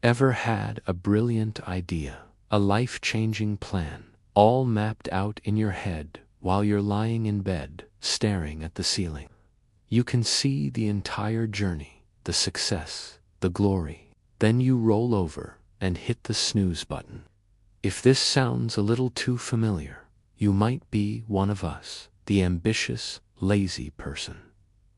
Ever had a brilliant idea, a life-changing plan, all mapped out in your head while you're lying in bed, staring at the ceiling? You can see the entire journey, the success, the glory. Then you roll over and hit the snooze button. If this sounds a little too familiar, you might be one of us, the ambitious, lazy person.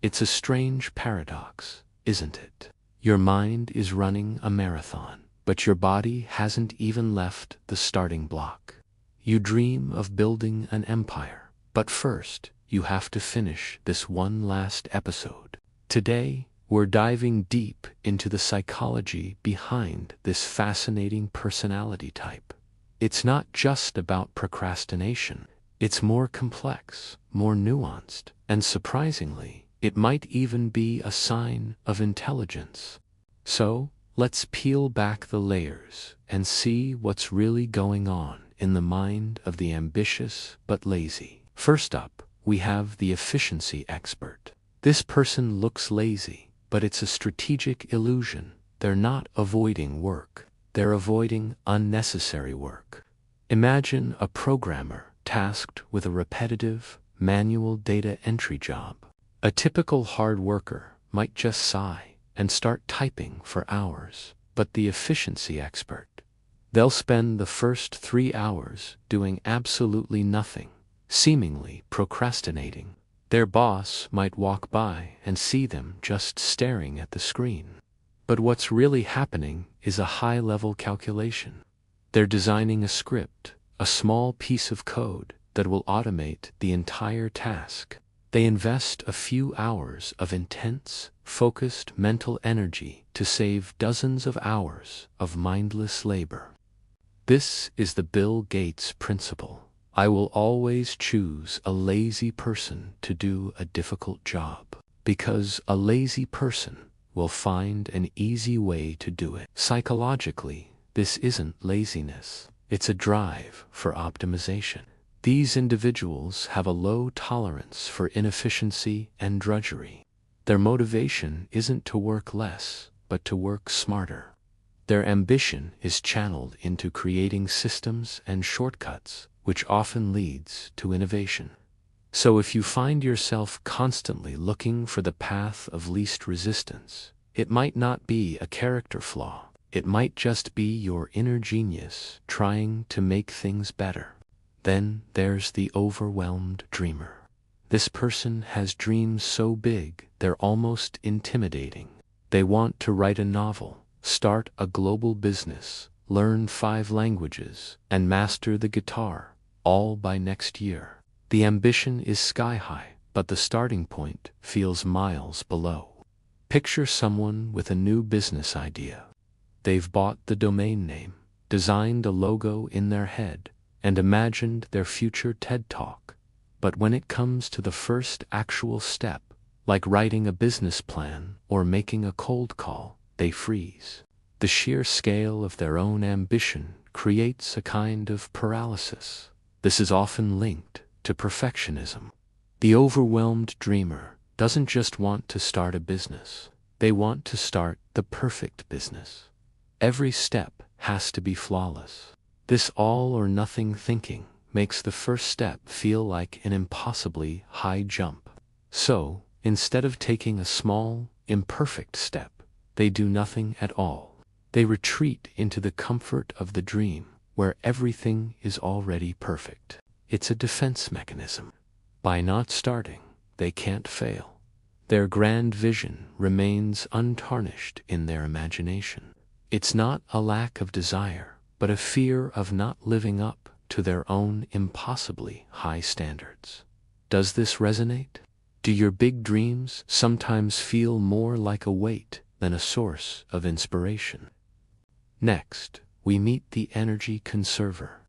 It's a strange paradox, isn't it? Your mind is running a marathon, but your body hasn't even left the starting block. You dream of building an empire, but first, you have to finish this one last episode. Today, we're diving deep into the psychology behind this fascinating personality type. It's not just about procrastination. It's more complex, more nuanced, and surprisingly, it might even be a sign of intelligence. So, let's peel back the layers and see what's really going on in the mind of the ambitious but lazy. First up, we have the efficiency expert. This person looks lazy, but it's a strategic illusion. They're not avoiding work. They're avoiding unnecessary work. Imagine a programmer tasked with a repetitive, manual data entry job. A typical hard worker might just sigh and start typing for hours, but the efficiency expert, they'll spend the first 3 hours doing absolutely nothing, seemingly procrastinating. Their boss might walk by and see them just staring at the screen. But what's really happening is a high-level calculation. They're designing a script, a small piece of code that will automate the entire task. They invest a few hours of intense, focused mental energy to save dozens of hours of mindless labor. This is the Bill Gates principle. I will always choose a lazy person to do a difficult job, because a lazy person will find an easy way to do it. Psychologically, this isn't laziness. It's a drive for optimization. These individuals have a low tolerance for inefficiency and drudgery. Their motivation isn't to work less, but to work smarter. Their ambition is channeled into creating systems and shortcuts, which often leads to innovation. So if you find yourself constantly looking for the path of least resistance, it might not be a character flaw. It might just be your inner genius trying to make things better. Then there's the overwhelmed dreamer. This person has dreams so big they're almost intimidating. They want to write a novel, start a global business, learn 5 languages, and master the guitar, all by next year. The ambition is sky high, but the starting point feels miles below. Picture someone with a new business idea. They've bought the domain name, designed a logo in their head, and imagined their future TED Talk. But when it comes to the first actual step, like writing a business plan or making a cold call, they freeze. The sheer scale of their own ambition creates a kind of paralysis. This is often linked to perfectionism. The overwhelmed dreamer doesn't just want to start a business. They want to start the perfect business. Every step has to be flawless. This all-or-nothing thinking makes the first step feel like an impossibly high jump. So, instead of taking a small, imperfect step, they do nothing at all. They retreat into the comfort of the dream, where everything is already perfect. It's a defense mechanism. By not starting, they can't fail. Their grand vision remains untarnished in their imagination. It's not a lack of desire, but a fear of not living up to their own impossibly high standards. Does this resonate? Do your big dreams sometimes feel more like a weight than a source of inspiration? Next, we meet the energy conserver.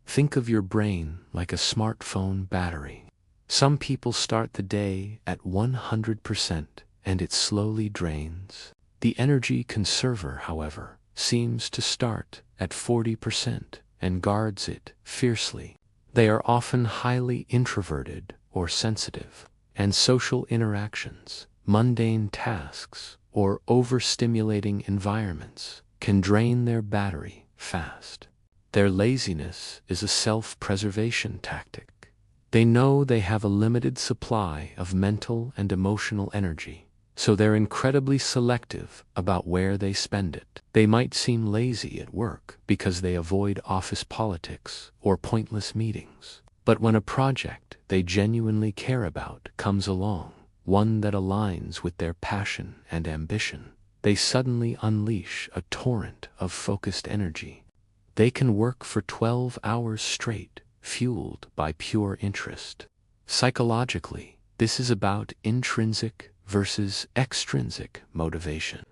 Think of your brain like a smartphone battery. Some people start the day at 100% and it slowly drains. The energy conserver, however, seems to start at 40% and guards it fiercely. They are often highly introverted or sensitive, and social interactions, mundane tasks, or overstimulating environments can drain their battery fast. Their laziness is a self-preservation tactic. They know they have a limited supply of mental and emotional energy, so they're incredibly selective about where they spend it. They might seem lazy at work because they avoid office politics or pointless meetings. But when a project they genuinely care about comes along, one that aligns with their passion and ambition, they suddenly unleash a torrent of focused energy. They can work for 12 hours straight, fueled by pure interest. Psychologically, this is about intrinsic versus extrinsic motivation.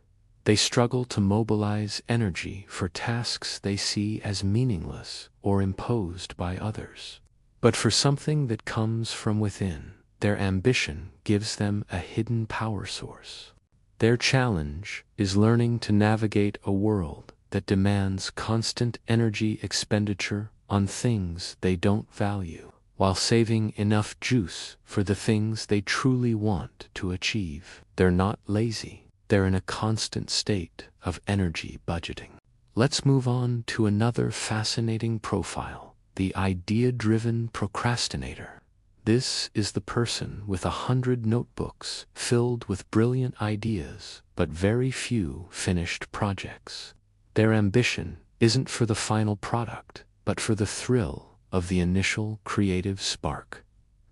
They struggle to mobilize energy for tasks they see as meaningless or imposed by others. But for something that comes from within, their ambition gives them a hidden power source. Their challenge is learning to navigate a world that demands constant energy expenditure on things they don't value, while saving enough juice for the things they truly want to achieve. They're not lazy. They're in a constant state of energy budgeting. Let's move on to another fascinating profile, the idea-driven procrastinator. This is the person with 100 notebooks filled with brilliant ideas, but very few finished projects. Their ambition isn't for the final product, but for the thrill of the initial creative spark.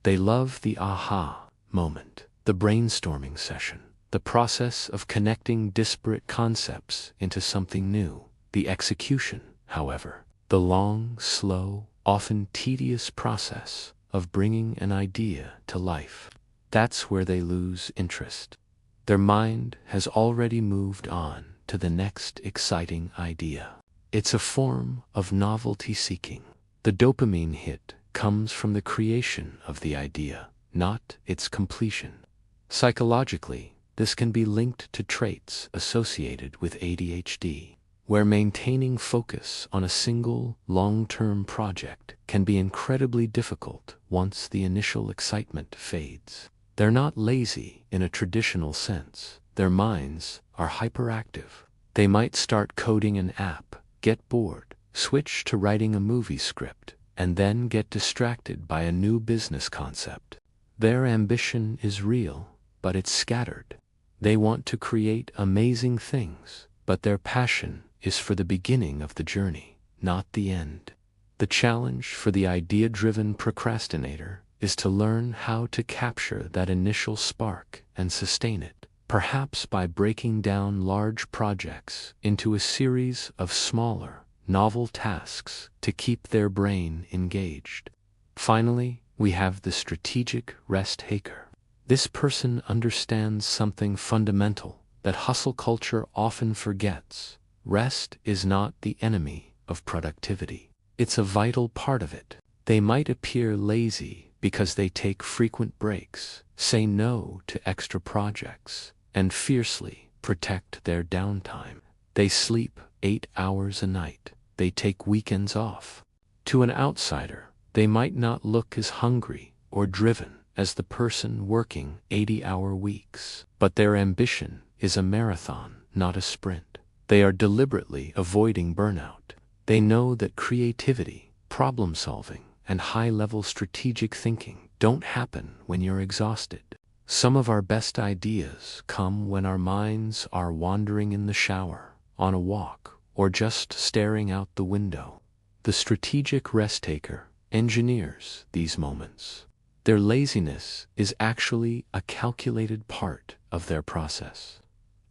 They love the aha moment, the brainstorming session, the process of connecting disparate concepts into something new. The execution, however, the long, slow, often tedious process of bringing an idea to life, that's where they lose interest. Their mind has already moved on to the next exciting idea. It's a form of novelty seeking. The dopamine hit comes from the creation of the idea, not its completion. Psychologically, this can be linked to traits associated with ADHD, where maintaining focus on a single, long-term project can be incredibly difficult once the initial excitement fades. They're not lazy in a traditional sense. Their minds are hyperactive. They might start coding an app, get bored, switch to writing a movie script, and then get distracted by a new business concept. Their ambition is real, but it's scattered. They want to create amazing things, but their passion is for the beginning of the journey, not the end. The challenge for the idea-driven procrastinator is to learn how to capture that initial spark and sustain it, perhaps by breaking down large projects into a series of smaller, novel tasks to keep their brain engaged. Finally, we have the strategic rest taker. This person understands something fundamental that hustle culture often forgets. Rest is not the enemy of productivity. It's a vital part of it. They might appear lazy because they take frequent breaks, say no to extra projects, and fiercely protect their downtime. They sleep 8 hours a night. They take weekends off. To an outsider, they might not look as hungry or driven as the person working 80-hour weeks, but their ambition is a marathon, not a sprint. They are deliberately avoiding burnout. They know that creativity, problem-solving, and high-level strategic thinking don't happen when you're exhausted. Some of our best ideas come when our minds are wandering in the shower, on a walk, or just staring out the window. The strategic rest taker engineers these moments. Their laziness is actually a calculated part of their process.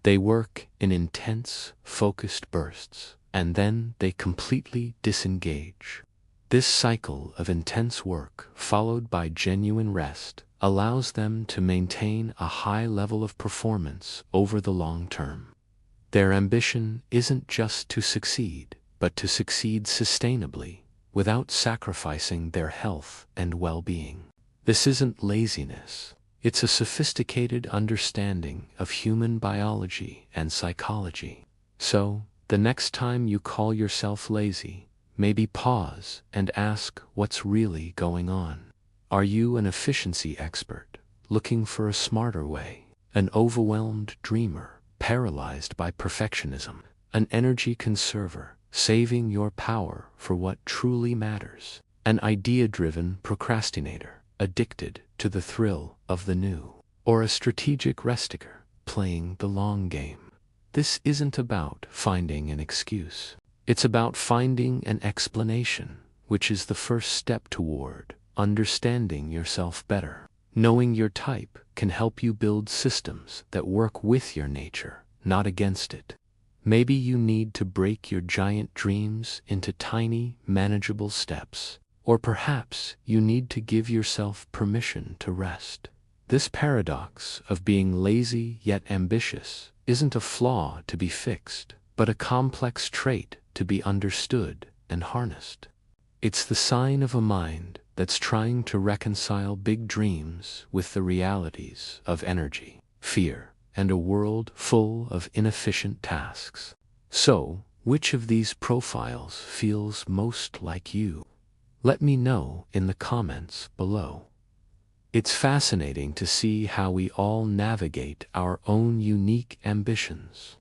They work in intense, focused bursts, and then they completely disengage. This cycle of intense work, followed by genuine rest, allows them to maintain a high level of performance over the long term. Their ambition isn't just to succeed, but to succeed sustainably, without sacrificing their health and well-being. This isn't laziness. It's a sophisticated understanding of human biology and psychology. So, the next time you call yourself lazy, maybe pause and ask what's really going on. Are you an efficiency expert, looking for a smarter way? An overwhelmed dreamer, paralyzed by perfectionism? an energy conserver, saving your power for what truly matters. An idea-driven procrastinator, addicted to the thrill of the new. Or a strategic resticker, playing the long game. This isn't about finding an excuse. It's about finding an explanation, which is the first step toward understanding yourself better. Knowing your type can help you build systems that work with your nature, not against it. Maybe you need to break your giant dreams into tiny, manageable steps. Or perhaps you need to give yourself permission to rest. This paradox of being lazy yet ambitious isn't a flaw to be fixed, but a complex trait to be understood and harnessed. It's the sign of a mind that's trying to reconcile big dreams with the realities of energy, fear, and a world full of inefficient tasks. So, which of these profiles feels most like you? Let me know in the comments below. It's fascinating to see how we all navigate our own unique ambitions.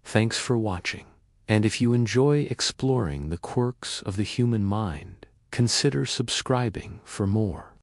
Thanks for watching. And if you enjoy exploring the quirks of the human mind, consider subscribing for more.